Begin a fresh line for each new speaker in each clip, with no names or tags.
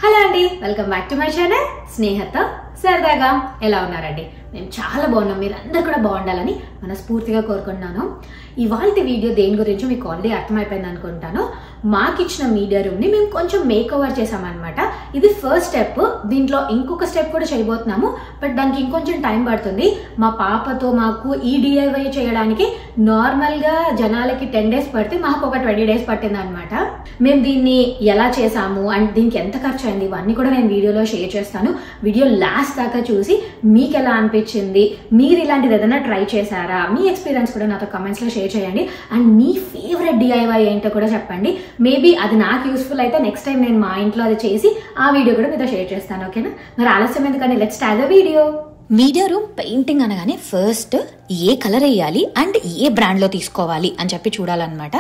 Hello అండి, welcome back to my channel స్నేహతో సరదాగా. ఎలా ఉన్నారండి? మేము చాలా బాగున్నాం. మీరు అందరు కూడా బాగుండాలని మనస్ఫూర్తిగా కోరుకుంటున్నాను. ఇవాళ వీడియో దేని గురించి మీకు ఆల్రెడీ అర్థమైపోయింది అనుకుంటాను. మాకు ఇచ్చిన మీడియా రూమ్ ని మేము కొంచెం మేక్ ఓవర్ చేసామన్నమాట. ఇది ఫస్ట్ స్టెప్. దీంట్లో ఇంకొక స్టెప్ కూడా చేయబోతున్నాము, బట్ దానికి ఇంకొంచెం టైం పడుతుంది. మా పాపతో మాకు ఈ డిఐవై చేయడానికి నార్మల్ గా జనాలకి 10 days పడితే మాకు ఒక 20 days పట్టింది అనమాట. మేము దీన్ని ఎలా చేసాము అండ్ దీనికి ఎంత ఖర్చు అయింది ఇవన్నీ కూడా నేను వీడియోలో షేర్ చేస్తాను. వీడియో లాస్ట్ దాకా చూసి మీకు ఎలా అనిపించింది, మీరు ఇలాంటిది ఏదైనా ట్రై చేశారా, మీ ఎక్స్పీరియన్స్ కూడా నాతో కమెంట్స్ లో షేర్ చేయండి. అండ్ మీ ఫేవరెట్ డిఐవై ఏంటో కూడా చెప్పండి. మేబీ అది నాకు యూస్ఫుల్ అయితే నెక్స్ట్ టైం నేను మా ఇంట్లో అది చేసి ఆ వీడియో కూడా మీతో షేర్ చేస్తాను. ఓకేనా? మరి ఆలస్యం ఎందుకని let's start the video. Media room painting అనగానే ఫస్ట్ ఏ కలర్ వేయాలి అండ్ ఏ బ్రాండ్లో తీసుకోవాలి అని చెప్పి చూడాలన్నమాట.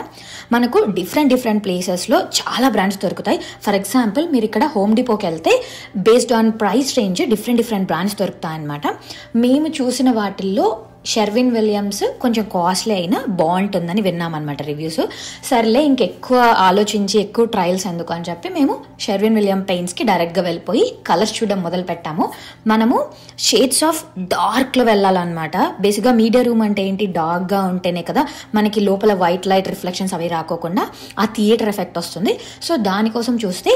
మనకు డిఫరెంట్ ప్లేసెస్లో చాలా బ్రాండ్స్ దొరుకుతాయి. ఫర్ ఎగ్జాంపుల్ మీరు ఇక్కడ హోమ్ డిపోకి వెళ్తే based on price range different brands దొరుకుతాయి అన్నమాట. మేము చూసిన వాటిల్లో షెర్విన్ విలియమ్స్ కొంచెం కాస్ట్లీ అయినా బాగుంటుందని విన్నామన్నమాట రివ్యూస్. సర్లే ఇంకెక్కువ ఆలోచించి ఎక్కువ ట్రయల్స్ ఎందుకు అని చెప్పి మేము షెర్విన్ విలియం పెయింట్స్కి డైరెక్ట్గా వెళ్ళిపోయి కలర్స్ చూడడం మొదలు పెట్టాము. మనము షేడ్స్ ఆఫ్ డార్క్లో వెళ్ళాలన్నమాట. బేసిక్గా మీడియా రూమ్ అంటే ఏంటి, డార్క్గా ఉంటేనే కదా మనకి లోపల వైట్ లైట్ రిఫ్లెక్షన్స్ అవి రాకోకుండా ఆ థియేటర్ ఎఫెక్ట్ వస్తుంది. సో దానికోసం చూస్తే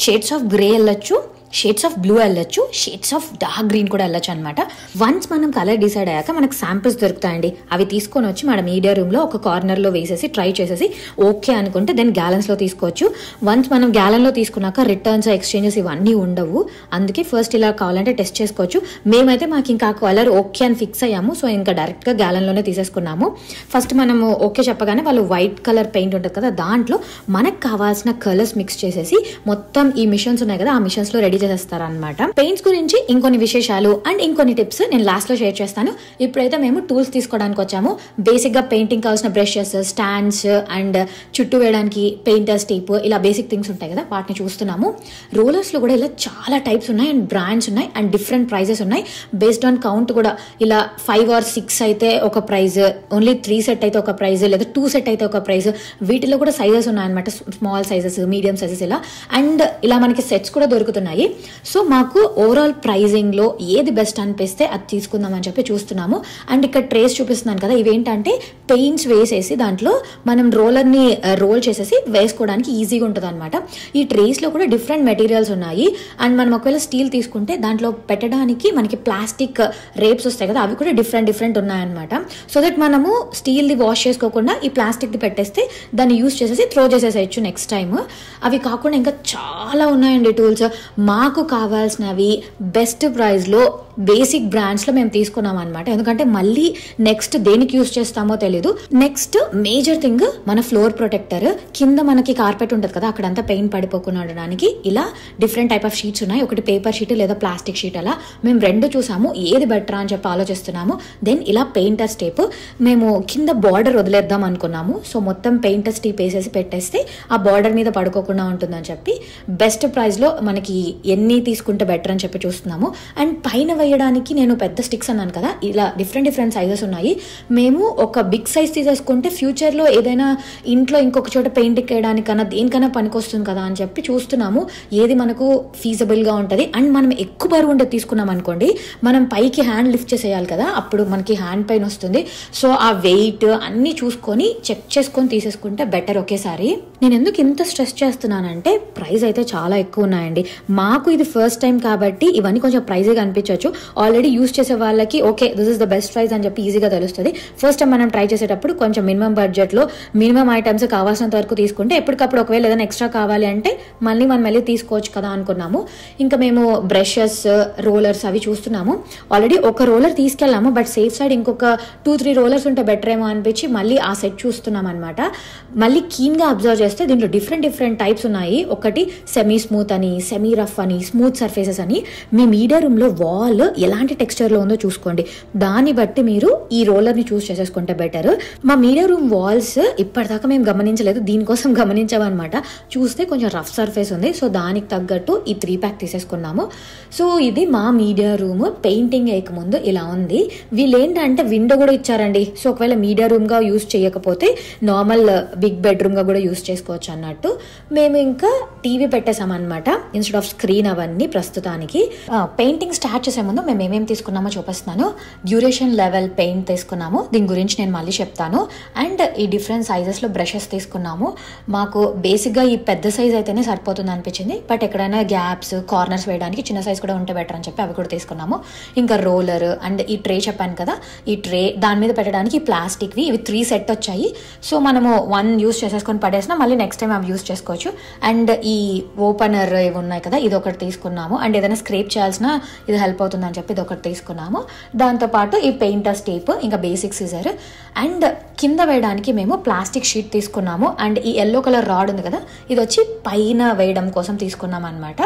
షేడ్స్ ఆఫ్ గ్రే వెళ్ళొచ్చు, షేడ్స్ ఆఫ్ బ్లూ వెళ్ళొచ్చు, షేడ్స్ ఆఫ్ డార్క్ గ్రీన్ కూడా వెళ్ళొచ్చు అనమాట. వన్స్ మనం కలర్ డిసైడ్ అయ్యాక మనకు శాంపిల్స్ దొరుకుతాయండి. అవి తీసుకొని వచ్చి మన మీడియా రూమ్లో ఒక కార్నర్లో వేసేసి ట్రై చేసేసి ఓకే అనుకుంటే దెన్ గ్యాలన్స్లో తీసుకోవచ్చు. వన్స్ మనం గ్యాలన్లో తీసుకున్నాక రిటర్న్స్ ఎక్స్చేంజెస్ ఇవన్నీ ఉండవు. అందుకే ఫస్ట్ ఇలా కావాలంటే టెస్ట్ చేసుకోవచ్చు. మేమైతే మాకు ఇంకా కలర్ ఓకే అని ఫిక్స్ అయ్యాము. సో ఇంకా డైరెక్ట్గా గ్యాలన్లోనే తీసేసుకున్నాము. ఫస్ట్ మనము ఓకే చెప్పగానే వాళ్ళు వైట్ కలర్ పెయింట్ ఉంటుంది కదా, దాంట్లో మనకు కావాల్సిన కలర్స్ మిక్స్ చేసేసి మొత్తం ఈ మిషన్స్ ఉన్నాయి కదా, ఆ మిషన్స్లో రెడీ చేస్తారనమాట. పెయింట్స్ గురించి ఇంకొన్ని విశేషాలు అండ్ ఇంకొన్ని టిప్స్ నేను లాస్ట్ లో షేర్ చేస్తాను. ఇప్పుడైతే మేము టూల్స్ తీసుకోవడానికి వచ్చాము. బేసిక్ గా పెయింటింగ్ కావాల్సిన బ్రషెస్, స్టాండ్స్ అండ్ చుట్టూ వేయడానికి పెయింటర్స్ టేప్, ఇలా బేసిక్ థింగ్స్ ఉంటాయి కదా, వాటిని చూస్తున్నాము. రోలర్స్ లో కూడా ఇలా చాలా టైప్స్ ఉన్నాయి అండ్ బ్రాండ్స్ ఉన్నాయి అండ్ డిఫరెంట్ ప్రైజెస్ ఉన్నాయి. బేస్డ్ ఆన్ కౌంట్ కూడా ఇలా 5 or 6 అయితే ఒక ప్రైజ్, ఓన్లీ 3 సెట్ అయితే ఒక ప్రైజ్, లేదా 2 సెట్ అయితే ఒక ప్రైజ్. వీటిలో కూడా సైజెస్ ఉన్నాయన్నమాట. స్మాల్ సైజెస్, మీడియం సైజెస్ ఇలా. అండ్ ఇలా మనకి సెట్స్ కూడా దొరుకుతున్నాయి. సో మాకు ఓవరాల్ ప్రైజింగ్ లో ఏది బెస్ట్ అనిపిస్తే అది తీసుకుందాం అని చెప్పి చూస్తున్నాము. అండ్ ఇక్కడ ట్రేస్ చూపిస్తున్నాను కదా, ఇవేంటంటే పెయింట్స్ వేసేసి దాంట్లో మనం రోలర్ ని రోల్ చేసేసి వేసుకోవడానికి ఈజీగా ఉంటుంది అనమాట. ఈ ట్రేస్ లో కూడా డిఫరెంట్ మెటీరియల్స్ ఉన్నాయి. అండ్ మనం ఒకవేళ స్టీల్ తీసుకుంటే దాంట్లో పెట్టడానికి మనకి ప్లాస్టిక్ రేప్స్ వస్తాయి కదా, అవి కూడా డిఫరెంట్ ఉన్నాయన్నమాట. సో దట్ మనము స్టీల్ ది వాష్ చేసుకోకుండా ఈ ప్లాస్టిక్ ది పెట్టేస్తే దాన్ని యూజ్ చేసేసి త్రో చేసేసేయచ్చు నెక్స్ట్ టైం. అవి కాకుండా ఇంకా చాలా ఉన్నాయండి టూల్స్. మాకు కావాల్సినవి బెస్ట్ ప్రైస్ లో బేసిక్ బ్రాండ్స్ లో మేము తీసుకున్నాం అనమాట. ఎందుకంటే మళ్ళీ నెక్స్ట్ దేనికి యూజ్ చేస్తామో తెలీదు. నెక్స్ట్ మేజర్ థింగ్ మన ఫ్లోర్ ప్రొటెక్టర్. కింద మనకి కార్పెట్ ఉంటుంది కదా, అక్కడంతా పెయింట్ పడిపోకుండా ఉండడానికి ఇలా డిఫరెంట్ టైప్ ఆఫ్ షీట్స్ ఉన్నాయి. ఒకటి పేపర్ షీట్ లేదా ప్లాస్టిక్ షీట్. అలా మేము 2 చూసాము, ఏది బెటర్ అని చెప్పి ఆలోచిస్తున్నాము. దెన్ ఇలా పెయింటర్స్ టేప్ మేము కింద బార్డర్ వదిలేద్దాం అనుకున్నాము. సో మొత్తం పెయింటర్స్ టేప్ వేసేసి పెట్టేస్తే ఆ బార్డర్ మీద పడుకోకుండా ఉంటుందని చెప్పి బెస్ట్ ప్రైస్ లో మనకి ఎన్ని తీసుకుంటే బెటర్ అని చెప్పి చూస్తున్నాము. అండ్ పైన వేయడానికి నేను పెద్ద స్టిక్స్ అన్నాను కదా, ఇలా డిఫరెంట్ సైజెస్ ఉన్నాయి. మేము ఒక బిగ్ సైజ్ తీసేసుకుంటే ఫ్యూచర్ లో ఏదైనా ఇంట్లో ఇంకొక చోట పెయింటింగ్ వేయడానికన్నా దేనికైనా పనికొస్తుంది కదా అని చెప్పి చూస్తున్నాము. ఏది మనకు ఫీజబుల్ గా ఉంటది. అండ్ మనం ఎక్కువ బరువు ఉండేది తీసుకున్నాం అనుకోండి, మనం పైకి హ్యాండ్ లిఫ్ట్ చేసేయాలి కదా, అప్పుడు మనకి హ్యాండ్ పెయిన్ వస్తుంది. సో ఆ వెయిట్ అన్ని చూసుకొని చెక్ చేసుకొని తీసేసుకుంటే బెటర్ ఒకేసారి. నేను ఎందుకు ఇంత స్ట్రెస్ చేస్తున్నానంటే ప్రైస్ అయితే చాలా ఎక్కువ ఉన్నాయండి. మాకు ఇది ఫస్ట్ టైం కాబట్టి ఇవన్నీ కొంచెం ప్రైజీగా అనిపించవచ్చు. ఆల్రెడీ యూజ్ చేసే వాళ్ళకి okay this is the best price అని చెప్పి ఈజీగా తెలుస్తుంది. ఫస్ట్ టైం మనం ట్రై చేసేటప్పుడు కొంచెం మినిమం బడ్జెట్ లో మినిమం ఐటమ్స్ కావాల్సినంత వరకు తీసుకుంటే ఎప్పటికప్పుడు ఒకవేళ ఏదైనా ఎక్స్ట్రా కావాలి అంటే మళ్ళీ మనం వెళ్ళి తీసుకోవచ్చు కదా అనుకున్నాము. ఇంకా మేము బ్రషెస్, రోలర్స్ అవి చూస్తున్నాము. ఆల్రెడీ ఒక రోలర్ తీసుకెళ్ళాము, బట్ సేఫ్ సైడ్ ఇంకొక 2-3 రోలర్స్ ఉంటే బెటర్ ఏమో అనిపించి మళ్ళీ ఆ సెట్ చూస్తున్నాం అనమాట. మళ్ళీ కీన్ గా అబ్జర్వ్ చేస్తే దీంట్లో డిఫరెంట్ టైప్స్ ఉన్నాయి. ఒకటి సెమీ స్మూత్ అని, సెమీ రఫ్ అని, స్మూత్ సర్ఫేసెస్ అని. మీ మీడియా రూమ్ లో వాల్ ఎలాంటి టెక్స్చర్ లో ఉందో చూసుకోండి. దాన్ని బట్టి మీరు ఈ రోలర్ ని చూస్ చేసేసుకుంటే బెటర్. మా మీడియా రూమ్ వాల్స్ ఇప్పటిదాకా మేము గమనించలేదు, దీనికోసం గమనించామన్నమాట. చూస్తే కొంచెం రఫ్ సర్ఫేస్ ఉంది. సో దానికి తగ్గట్టు ఈ 3 ప్యాక్ తీసేసుకున్నాము. సో ఇది మా మీడియా రూమ్ పెయింటింగ్ వేయకముందు ఇలా ఉంది. వీళ్ళు ఏంటంటే విండో కూడా ఇచ్చారండి. సో ఒకవేళ మీడియా రూమ్ గా యూజ్ చేయకపోతే నార్మల్ బిగ్ బెడ్రూమ్ గా కూడా యూజ్ చేసుకోవచ్చు అన్నట్టు. మేము ఇంకా టీవీ పెట్టేసామన్నమాట ఇన్స్టెడ్ ఆఫ్ స్క్రీన్ అవన్నీ ప్రస్తుతానికి. పెయింటింగ్ స్టార్ట్ చేసే ముందు మేము ఏమేమి తీసుకున్నామో చూపిస్తున్నాను. డ్యూరేషన్ లెవెల్ పెయింట్ తీసుకున్నాము, దీని గురించి నేను మళ్ళీ చెప్తాను. అండ్ ఈ డిఫరెంట్ సైజెస్లో బ్రషెస్ తీసుకున్నాము. మాకు బేసిక్గా ఈ పెద్ద సైజ్ అయితేనే సరిపోతుంది అనిపించింది, బట్ ఎక్కడైనా గ్యాప్స్ కార్నర్స్ వేయడానికి చిన్న సైజ్ కూడా ఉంటే బెటర్ అని చెప్పి అవి కూడా తీసుకున్నాము. ఇంకా రోలర్ అండ్ ఈ ట్రే చెప్పాను కదా, ఈ ట్రే దాని మీద పెట్టడానికి ప్లాస్టిక్వి ఇవి 3 సెట్ వచ్చాయి. సో మనము 1 యూస్ చేసేసుకొని పడేసినా మళ్ళీ నెక్స్ట్ టైం అవి యూస్ చేసుకోవచ్చు. అండ్ ఈ ఓపెనర్ ఇవి ఉన్నాయి కదా, ఇది ఒకటి తీసుకున్నాము. అండ్ ఏదైనా స్క్రేప్ చేయాల్సిన ఇది హెల్ప్ అవుతుంది అని చెప్పి ఇది ఒకటి తీసుకున్నాము. దాంతోపాటు ఈ పెయింటర్స్ టేప్, ఇంకా బేసిక్ సిజర్. అండ్ కింద వేయడానికి మేము ప్లాస్టిక్ షీట్ తీసుకున్నాము. అండ్ ఈ ఎల్లో కలర్ రాడ్ ఉంది కదా, ఇది వచ్చి పైన వేయడం కోసం తీసుకున్నాం అనమాట.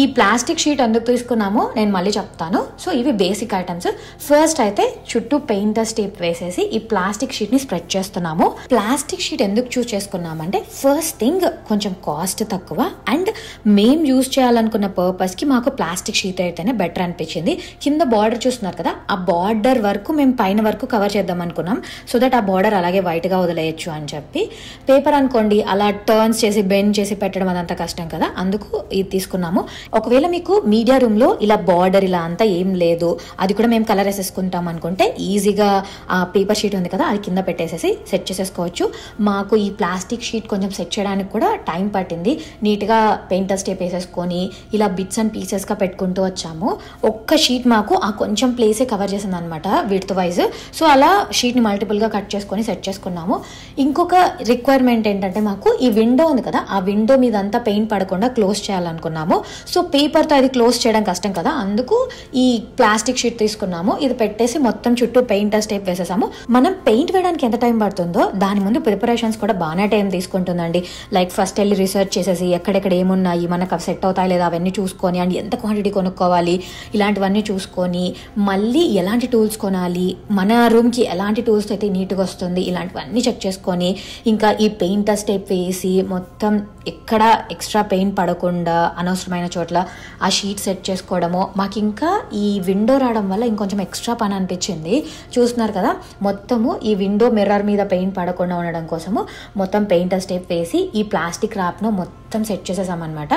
ఈ ప్లాస్టిక్ షీట్ ఎందుకు తీసుకున్నామో నేను మళ్ళీ చెప్తాను. సో ఇవి బేసిక్ ఐటమ్స్. ఫస్ట్ అయితే చుట్టూ పెయింటర్స్ టేప్ వేసేసి ఈ ప్లాస్టిక్ షీట్ ని స్ప్రెడ్ చేస్తున్నాము. ప్లాస్టిక్ షీట్ ఎందుకు చూస్ చేసుకున్నామంటే ఫస్ట్ థింగ్ కొంచెం కాస్ట్ తక్కువ, అండ్ మేము యూజ్ చేయాలనుకున్న పర్పస్ కి మాకు ప్లాస్టిక్ షీట్ అయితేనే బెటర్ అనిపించింది. కింద బార్డర్ చూస్తున్నారు కదా, ఆ బార్డర్ వరకు మేము పైన వరకు కవర్ చేద్దాం అనుకున్నాం, సో దట్ ఆ బార్డర్ అలాగే వైట్ గా వదిలేయచ్చు అని చెప్పి. పేపర్ అనుకోండి అలా టర్న్స్ చేసి బెండ్ చేసి పెట్టడం అదంతా కష్టం కదా, అందుకు ఇది తీసుకున్నాము. ఒకవేళ మీకు మీడియా రూమ్ లో ఇలా బార్డర్ ఇలా అంతా ఏం లేదు, అది కూడా మేము కలర్ వేసేసుకుంటాం అనుకుంటే ఈజీగా ఆ పేపర్ షీట్ ఉంది కదా అది కింద పెట్టేసేసి సెట్ చేసేసుకోవచ్చు. మాకు ఈ ప్లాస్టిక్ షీట్ కొంచెం సెట్ చేయడానికి కూడా టైం పట్టింది. నీట్గా పెయింటర్స్ టేప్ వేసేసుకొని ఇలా బిట్స్ అండ్ పీసెస్గా పెట్టుకుంటూ వచ్చాము. ఒక్క షీట్ మాకు ఆ కొంచెం ప్లేసే కవర్ చేసింది అనమాట విడ్త్ వైజ్. సో అలా షీట్ని మల్టిపుల్గా కట్ చేసుకొని సెట్ చేసుకున్నాము. ఇంకొక రిక్వైర్మెంట్ ఏంటంటే మాకు ఈ విండో ఉంది కదా, ఆ విండో మీద అంతా పెయింట్ పడకుండా క్లోజ్ చేయాలనుకున్నాము. సో పేపర్తో అది క్లోజ్ చేయడం కష్టం కదా, అందుకు ఈ ప్లాస్టిక్ షీట్ తీసుకున్నాము. ఇది పెట్టేసి మొత్తం చుట్టూ పెయింటర్స్ టేప్ వేసేసాము. మనం పెయింట్ వేయడానికి ఎంత టైం పడుతుందో దాని ముందు ప్రిపరేషన్స్ కూడా బాగానే టైం తీసుకుంటుందండి. లైక్ ఫస్ట్ వెళ్ళి రీసెర్చ్ చేసేసి ఎక్కడెక్కడ ఏమున్నాయి, మనకు అవి సెట్ అవుతాయి లేదా అవన్నీ చూసుకొని, అండ్ ఎంత క్వాంటిటీ కొనుక్కోవాలి ఇలాంటివన్నీ చూసుకొని, మళ్ళీ ఎలాంటి టూల్స్ కొనాలి, మన రూమ్కి ఎలాంటి టూల్స్ అయితే నీట్గా వస్తుంది ఇలాంటివన్నీ చెక్ చేసుకొని, ఇంకా ఈ పెయింటర్స్ టేప్ వేసి మొత్తం ఎక్కడ ఎక్స్ట్రా పెయింట్ పడకుండా అనవసరమైన చోట్ల ఆ షీట్ సెట్ చేసుకోవడము. మాకు ఇంకా ఈ విండో రావడం వల్ల ఇంకొంచెం ఎక్స్ట్రా పని అనిపించింది. చూస్తున్నారు కదా, మొత్తము ఈ విండో మిర్రర్ మీద పెయింట్ పడకుండా ఉండడం కోసము మొత్తం పెయింటర్స్ టేప్ వేసి ఈ ప్లాస్టిక్ ర్యాప్ను మొత్తం సెట్ చేసేసామన్నమాట.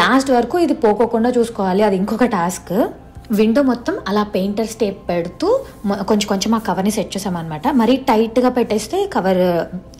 లాస్ట్ వరకు ఇది పోకోకుండా చూసుకోవాలి, అది ఇంకొక టాస్క్. విండో మొత్తం అలా పెయింటర్స్ టేప్ పెడుతూ కొంచెం కొంచెం ఆ కవర్ని సెట్ చేసామన్నమాట. మరీ టైట్గా పెట్టేస్తే కవర్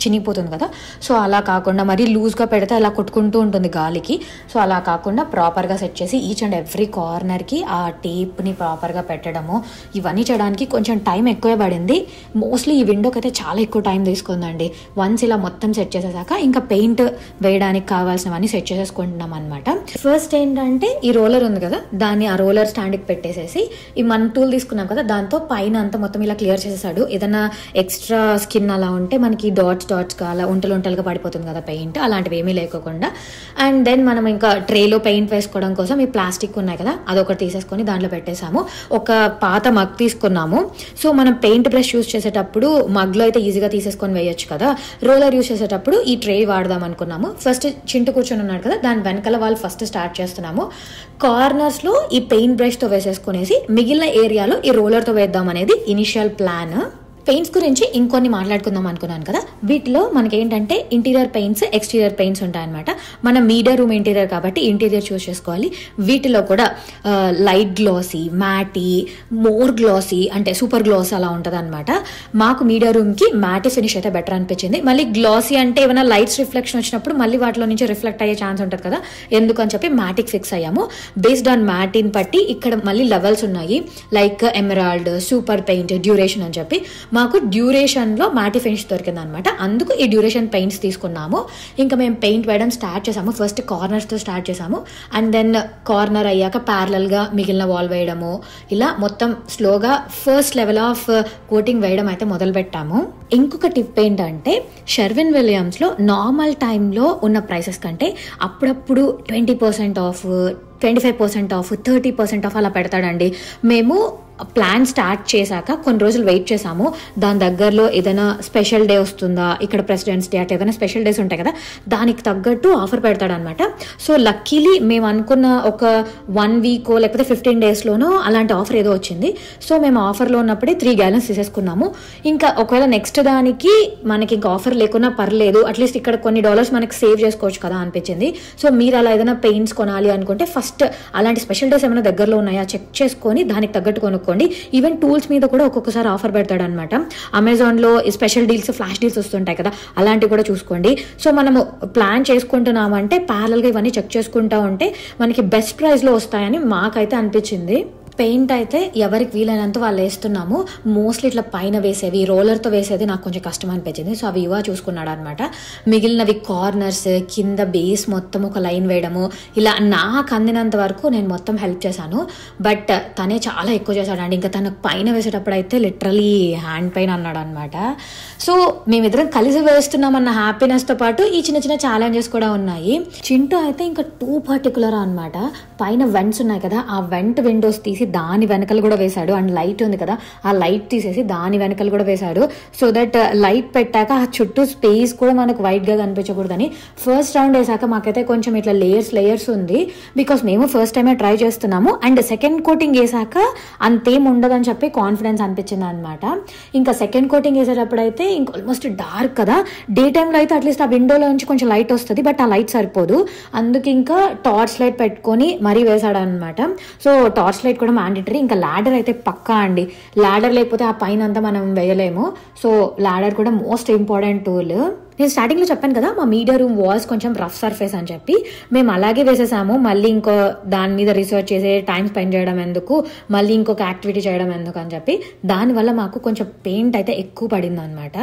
చినిగిపోతుంది కదా, సో అలా కాకుండా మరీ లూజ్గా పెడితే అలా కొట్టుకుంటూ ఉంటుంది గాలికి. సో అలా కాకుండా ప్రాపర్గా సెట్ చేసి ఈచ్ అండ్ ఎవ్రీ కార్నర్కి ఆ టేప్ని ప్రాపర్గా పెట్టడము, ఇవన్నీ చేయడానికి కొంచెం టైం ఎక్కువే పడింది. మోస్ట్లీ ఈ విండోకి అయితే చాలా ఎక్కువ టైం తీసుకుందండి. వన్స్ ఇలా మొత్తం సెట్ చేసేసాక ఇంకా పెయింట్ వేయడానికి కావాల్సినవన్నీ సెట్ చేసేసుకుంటున్నాం అనమాట. ఫస్ట్ ఏంటంటే ఈ రోలర్ ఉంది కదా, దాన్ని ఆ రోలర్ స్టాండ్కి పెట్టేసేసి ఈ మన టూల్ తీసుకున్నాం కదా దాంతో పైన అంతా మొత్తం ఇలా క్లియర్ చేసేసాడు. ఏదైనా ఎక్స్ట్రా స్కిన్ అలా ఉంటే మనకి డాట్స్గా అలా ఉంటలుగా పడిపోతుంది కదా పెయింట్, అలాంటివి ఏమీ లేకోకుండా. అండ్ దెన్ మనం ఇంకా ట్రేలో పెయింట్ వేసుకోవడం కోసం ఈ ప్లాస్టిక్ ఉన్నాయి కదా అదొకటి తీసేసుకొని దాంట్లో పెట్టేసాము. ఒక పాత మగ్ తీసుకున్నాము. సో మనం పెయింట్ బ్రష్ యూజ్ చేసేటప్పుడు మగ్లో అయితే ఈజీగా తీసేసుకొని వేయొచ్చు కదా, రోలర్ యూజ్ చేసేటప్పుడు ఈ ట్రే వాడదాం అనుకున్నాము. ఫస్ట్ చింటూ కూర్చొని ఉన్నాడు కదా, దాని వెనకాల వాళ్ళు ఫస్ట్ స్టార్ట్ చేస్తున్నాము. కార్నర్స్లో ఈ పెయింట్ బ్రష్తో వేసేసుకునేసి మిగిలిన ఏరియాలో ఈ రోలర్తో వేద్దాం అనేది ఇనిషియల్ ప్లాన్. పెయింట్స్ గురించి ఇంకొన్ని మాట్లాడుకుందాం అనుకున్నాను కదా, వీటిలో మనకి ఏంటంటే ఇంటీరియర్ పెయింట్స్, ఎక్స్టీరియర్ పెయింట్స్ ఉంటాయన్నమాట. మన మీడియా రూమ్ ఇంటీరియర్ కాబట్టి ఇంటీరియర్ చూస్ చేసుకోవాలి. వీటిలో కూడా లైట్ గ్లాసీ, మ్యాటీ, మోర్ గ్లాసీ అంటే సూపర్ గ్లాస్ అలా ఉంటుంది అనమాట. మాకు మీడియా రూమ్కి మ్యాటీ ఫినిష్ అయితే బెటర్ అనిపించింది. మళ్ళీ గ్లాసీ అంటే ఏమైనా లైట్స్ రిఫ్లెక్షన్ వచ్చినప్పుడు మళ్ళీ వాటిలో నుంచి రిఫ్లెక్ట్ అయ్యే ఛాన్స్ ఉంటుంది కదా, ఎందుకని చెప్పి మ్యాటిక్ ఫిక్స్ అయ్యాము. బేస్డ్ ఆన్ మ్యాటిని బట్టి ఇక్కడ మళ్ళీ లెవెల్స్ ఉన్నాయి, like emerald, super paint, duration అని చెప్పి. మాకు డ్యూరేషన్లో మ్యాటి ఫినిష్ దొరికింది అనమాట, అందుకు ఈ డ్యూరేషన్ పెయింట్స్ తీసుకున్నాము. ఇంకా మేము పెయింట్ వేయడం స్టార్ట్ చేసాము. ఫస్ట్ కార్నర్స్తో స్టార్ట్ చేసాము, అండ్ దెన్ కార్నర్ అయ్యాక ప్యారలల్గా మిగిలిన వాల్ వేయడము, ఇలా మొత్తం స్లోగా ఫస్ట్ లెవెల్ ఆఫ్ కోటింగ్ వేయడం అయితే మొదలు పెట్టాము. ఇంకొక టిప్ ఏంటంటే షెర్విన్ విలియమ్స్లో నార్మల్ టైంలో ఉన్న ప్రైసెస్ కంటే అప్పుడప్పుడు 20% ఆఫ్, 25% ఆఫ్, 30% ఆఫ్ అలా పెడతాడండి. మేము ప్లాన్ స్టార్ట్ చేశాక కొన్ని రోజులు వెయిట్ చేసాము. దాని దగ్గరలో ఏదైనా స్పెషల్ డే వస్తుందా, ఇక్కడ ప్రెసిడెంట్స్ డే అట్లా ఏదైనా స్పెషల్ డేస్ ఉంటాయి కదా, దానికి తగ్గట్టు ఆఫర్ పెడతాడనమాట. సో లక్కీలీ మేము అనుకున్న ఒక 1 వీక్ లేకపోతే 15 డేస్లోనో అలాంటి ఆఫర్ ఏదో వచ్చింది. సో మేము ఆఫర్లో ఉన్నప్పుడే 3 gallons తీసేసుకున్నాము. ఇంకా ఒకవేళ నెక్స్ట్ దానికి మనకి ఇంకా ఆఫర్ లేకున్నా పర్లేదు, అట్లీస్ట్ ఇక్కడ కొన్ని డాలర్స్ మనకి సేవ్ చేసుకోవచ్చు కదా అనిపించింది. సో మీరు అలా ఏదైనా పెయింట్స్ కొనాలి అనుకుంటే ఫస్ట్ అలాంటి స్పెషల్ డేస్ ఏమైనా దగ్గరలో ఉన్నాయా చెక్ చేసుకొని దానికి తగ్గట్టు కొనుక్కోండి. ఈవెన్ టూల్స్ మీద కూడా ఒక్కొక్కసారి ఆఫర్ పెడతాడు అనమాట. అమెజాన్లో స్పెషల్ డీల్స్, ఫ్లాష్ డీల్స్ వస్తుంటాయి కదా, అలాంటివి కూడా చూసుకోండి. సో మనము ప్లాన్ చేసుకుంటున్నామంటే ప్యారల్గా ఇవన్నీ చెక్ చేసుకుంటా ఉంటే మనకి బెస్ట్ ప్రైస్లో వస్తాయని మాకైతే అనిపించింది. పెయింట్ అయితే ఎవరికి వీలైనంత వాళ్ళు వేస్తున్నాము. మోస్ట్లీ ఇట్లా పైన వేసేవి, రోలర్తో వేసేది నాకు కొంచెం కష్టం అనిపించింది. సో అవి ఇవా చూసుకున్నాడు అనమాట. మిగిలినవి కార్నర్స్, కింద బేస్ మొత్తం ఒక లైన్ వేయడము, ఇలా నాకు అందినంత వరకు నేను మొత్తం హెల్ప్ చేశాను. బట్ తనే చాలా ఎక్కువ చేశాడండి. ఇంకా తనకు పైన వేసేటప్పుడు అయితే లిటరలీ హ్యాండ్ పెయిన్ అన్నాడు అనమాట. సో మేమిద్దరం కలిసి వేస్తున్నామన్న హ్యాపీనెస్తో పాటు ఈ చిన్న చిన్న ఛాలెంజెస్ కూడా ఉన్నాయి. చింటూ అయితే ఇంకా టూ పర్టికులర్ అనమాట. పైన వెంట్స్ ఉన్నాయి కదా, ఆ వెంట్ విండోస్ తీసి దాని వెనకలు కూడా వేశాడు. అండ్ లైట్ ఉంది కదా, ఆ లైట్ తీసేసి దాని వెనకలు కూడా వేశాడు. సో దట్ లైట్ పెట్టాక ఆ చుట్టూ స్పేస్ కూడా మనకు వైట్ గా కనిపించకూడదని. ఫస్ట్ రౌండ్ వేసాక మాకైతే కొంచెం ఇట్లా లేయర్స్ ఉంది, బికాస్ మేము ఫస్ట్ టైమే ట్రై చేస్తున్నాము. అండ్ సెకండ్ కోటింగ్ వేసాక అంతేం ఉండదని చెప్పి కాన్ఫిడెన్స్ అనిపించింది అనమాట. ఇంకా సెకండ్ కోటింగ్ వేసేటప్పుడు అయితే ఇంకా ఆల్మోస్ట్ డార్క్ కదా, డే టైంలో అయితే అట్లీస్ట్ ఆ విండోలో నుంచి కొంచెం లైట్ వస్తుంది, బట్ ఆ లైట్ సరిపోదు. అందుకు ఇంకా టార్చ్ లైట్ పెట్టుకొని మరీ వేసాడు అనమాట. సో టార్చ్ లైట్ కూడా మ్యాండేటరీ. ఇంకా ల్యాడర్ అయితే పక్కా అండి. ల్యాడర్ లేకపోతే ఆ పైన అంతా మనం వేయలేము. సో ల్యాడర్ కూడా మోస్ట్ ఇంపార్టెంట్ టూల్. నేను స్టార్టింగ్లో చెప్పాను కదా, మా మీడియా రూమ్ వాల్స్ కొంచెం రఫ్ సర్ఫేస్ అని చెప్పి మేము అలాగే వేసేసాము. మళ్ళీ ఇంకో దాని మీద రీసెర్చ్ చేసే టైం స్పెండ్ చేయడం ఎందుకు, మళ్ళీ ఇంకొక యాక్టివిటీ చేయడం ఎందుకు అని చెప్పి దానివల్ల మాకు కొంచెం పెయింట్ అయితే ఎక్కువ పడింది అనమాట.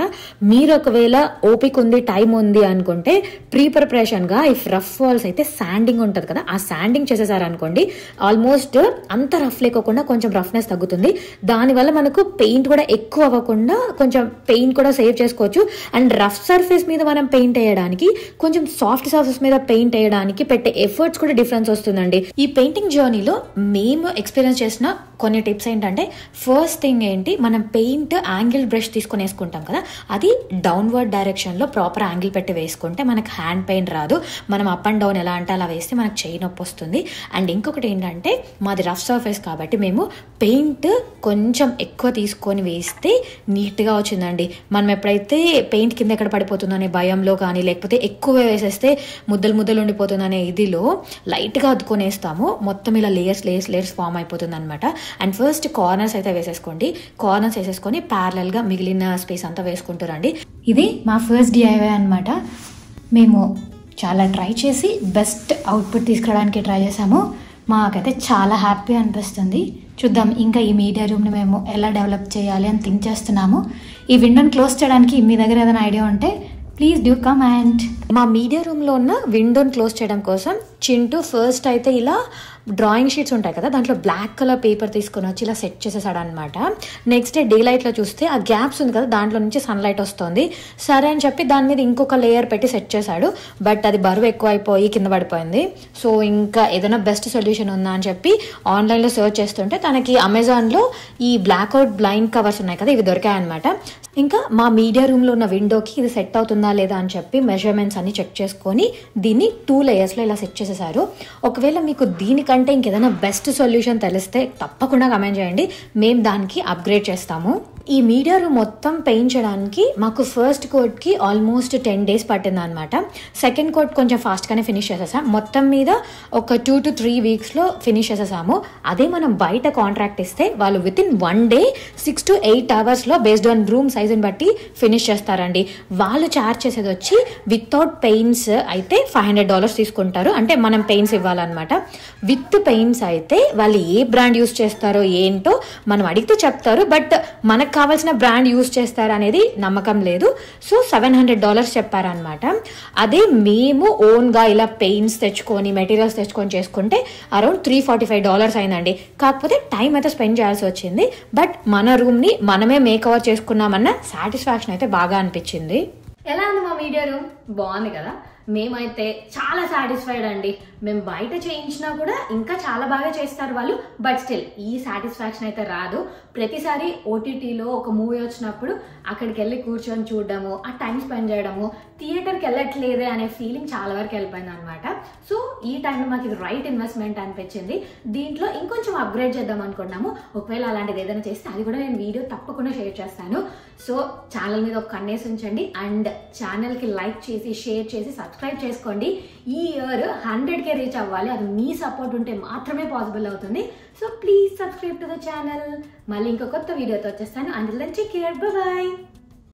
మీరు ఒకవేళ ఓపిక ఉంది, టైం ఉంది అనుకుంటే ప్రీ ప్రిపరేషన్గా ఇఫ్ రఫ్ వాల్స్ అయితే శాండింగ్ ఉంటుంది కదా, ఆ శాండింగ్ చేసేసారనుకోండి ఆల్మోస్ట్ అంత రఫ్ లేకోకుండా కొంచెం రఫ్నెస్ తగ్గుతుంది. దానివల్ల మనకు పెయింట్ కూడా ఎక్కువ అవ్వకుండా కొంచెం పెయింట్ కూడా సేవ్ చేసుకోవచ్చు. అండ్ రఫ్ సర్ఫేస్ మీద మనం పెయింట్ వేయడానికి, కొంచెం సాఫ్ట్ సర్ఫేస్ మీద పెయింట్ వేయడానికి పెట్టే ఎఫర్ట్స్ కూడా డిఫరెన్స్ వస్తుందండి. ఈ పెయింటింగ్ జర్నీలో మేము ఎక్స్పీరియన్స్ చేసిన కొన్ని టిప్స్ ఏంటంటే, ఫస్ట్ థింగ్ ఏంటి, మనం పెయింట్ యాంగిల్ బ్రష్ తీసుకొని వేసుకుంటాం కదా, అది డౌన్వర్డ్ డైరెక్షన్లో ప్రాపర్ యాంగిల్ పెట్టి వేసుకుంటే మనకు హ్యాండ్ పెయిన్ రాదు. మనం అప్ అండ్ డౌన్ ఎలా అంటే అలా వేస్తే మనకు చెయ్యి నొప్పి వస్తుంది. అండ్ ఇంకొకటి ఏంటంటే, మాది రఫ్ సర్ఫేస్ కాబట్టి మేము పెయింట్ కొంచెం ఎక్కువ తీసుకొని వేస్తే నీట్గా వచ్చిందండి. మనం ఎప్పుడైతే పెయింట్ కింద ఎక్కడ పడిపోతుందనే భయంలో కానీ, లేకపోతే ఎక్కువ వేసేస్తే ముద్దలు ఉండిపోతుందనే ఇదిలో లైట్గా అద్దుకొని వేస్తాము, మొత్తం ఇలా లేయర్స్ ఫామ్ అయిపోతుంది అనమాట. అండ్ ఫస్ట్ కార్నర్స్ అయితే వేసేసుకోండి. కార్నర్స్ వేసేసుకొని ప్యారలల్గా మిగిలిన స్పేస్ అంతా వేసుకుంటారండి. ఇది మా ఫస్ట్ డిఐవై అనమాట. మేము చాలా ట్రై చేసి బెస్ట్ అవుట్పుట్ తీసుకురావడానికి ట్రై చేసాము. మాకైతే చాలా హ్యాపీ అనిపిస్తుంది. చూద్దాం ఇంకా ఈ మీడియా రూమ్ని మేము ఎలా డెవలప్ చేయాలి అని థింక్ చేస్తున్నాము. ఈ విండోని క్లోజ్ చేయడానికి మీ దగ్గర ఏదైనా ఐడియా ఉంటే ప్లీజ్ డూ కమెంట్. మా మీడియా రూమ్లో ఉన్న విండోని క్లోజ్ చేయడం కోసం చింటూ ఫస్ట్ అయితే ఇలా డ్రాయింగ్ షీట్స్ ఉంటాయి కదా, దాంట్లో బ్లాక్ కలర్ పేపర్ తీసుకొని వచ్చి ఇలా సెట్ చేసేసాడు అనమాట. నెక్స్ట్ డే లైట్లో చూస్తే ఆ గ్యాప్స్ ఉంది కదా, దాంట్లో నుంచి సన్లైట్ వస్తుంది. సరే అని చెప్పి దాని మీద ఇంకొక లేయర్ పెట్టి సెట్ చేశాడు. బట్ అది బరువు ఎక్కువ అయిపోయి కింద పడిపోయింది. సో ఇంకా ఏదైనా బెస్ట్ సొల్యూషన్ ఉందా అని చెప్పి ఆన్లైన్లో సర్చ్ చేస్తుంటే తనకి అమెజాన్లో ఈ బ్లాక్అవుట్ బ్లైండ్ కవర్స్ ఉన్నాయి కదా, ఇవి దొరికాయన్నమాట. ఇంకా మా మీడియా రూమ్లో ఉన్న విండోకి ఇది సెట్ అవుతుందా లేదా అని చెప్పి మెజర్మెంట్స్ అన్ని చెక్ చేసుకొని దీన్ని 2 లేయర్స్లో ఇలా సెట్ చేసేసారు. ఒకవేళ మీకు దీనికంటే ఇంకేదైనా బెస్ట్ సొల్యూషన్ తెలిస్తే తప్పకుండా కమెంట్ చేయండి, మేము దానికి అప్గ్రేడ్ చేస్తాము. ఈ మీడియా రూమ్ మొత్తం పెయింట్ చేయడానికి మాకు ఫస్ట్ కోట్కి ఆల్మోస్ట్ 10 days పట్టింది అనమాట. సెకండ్ కోట్ కొంచెం ఫాస్ట్గానే ఫినిష్ చేసేసాం. మొత్తం మీద ఒక 2 to 3 weeksలో ఫినిష్ చేసేసాము. అదే మనం బయట కాంట్రాక్ట్ ఇస్తే వాళ్ళు within 1 day 6 to 8 hours based on room సైజుని బట్టి ఫినిష్ చేస్తారండి. వాళ్ళు ఛార్జ్ చేసేది వచ్చి వితౌట్ పెయింట్స్ అయితే $500 తీసుకుంటారు, అంటే మనం పెయింట్స్ ఇవ్వాలన్నమాట. విత్ పెయింట్స్ అయితే వాళ్ళు ఏ బ్రాండ్ యూస్ చేస్తారో ఏంటో మనం అడిగితే చెప్తారు, బట్ మనకు కావాల్సిన బ్రాండ్ యూజ్ చేస్తారు అనేది నమ్మకం లేదు. సో $700 చెప్పారనమాట. అదే మేము ఓన్గా ఇలా పెయింట్స్ తెచ్చుకొని మెటీరియల్స్ తెచ్చుకొని చేసుకుంటే అరౌండ్ $345 అయిందండి. కాకపోతే టైం అయితే స్పెండ్ చేయాల్సి వచ్చింది, బట్ మన రూమ్ని మనమే మేకవర్ చేసుకున్నామన్న సాటిస్ఫాక్షన్ అయితే బాగా అనిపించింది. ఎలా ఉంది మా మీడియా రూమ్? బాగుంది కదా. మేమైతే చాలా సాటిస్ఫైడ్ అండి. మేము బయట చేయించినా కూడా ఇంకా చాలా బాగా చేస్తారు వాళ్ళు, బట్ స్టిల్ ఈ సాటిస్ఫాక్షన్ అయితే రాదు. ప్రతిసారి ఓటీటీలో ఒక మూవీ వచ్చినప్పుడు అక్కడికి వెళ్ళి కూర్చొని చూడడము, ఆ టైం స్పెండ్ చేయడము, థియేటర్కి వెళ్ళట్లేదే అనే ఫీలింగ్ చాలా వరకు వెళ్ళిపోయింది అనమాట. సో ఈ టైంలో మాకు ఇది రైట్ ఇన్వెస్ట్మెంట్ అనిపించింది. దీంట్లో ఇంకొంచెం అప్గ్రేడ్ చేద్దాం అనుకున్నాము. ఒకవేళ అలాంటిది ఏదైనా చేస్తే అది కూడా నేను వీడియో తప్పకుండా షేర్ చేస్తాను. సో ఛానల్ మీద ఒక కన్నేసి ఉంచండి అండ్ ఛానల్కి లైక్ చేసి షేర్ చేసి సబ్స్క్రైబ్ చేసుకోండి. ఈ ఇయర్ 100K రీచ్ అవ్వాలి. అది మీ సపోర్ట్ ఉంటే మాత్రమే పాసిబుల్ అవుతుంది. So please subscribe to the channel. మళ్ళీ ఇంకో కొత్త వీడియోతో వచ్చేస్తాను. Until then take care, bye by.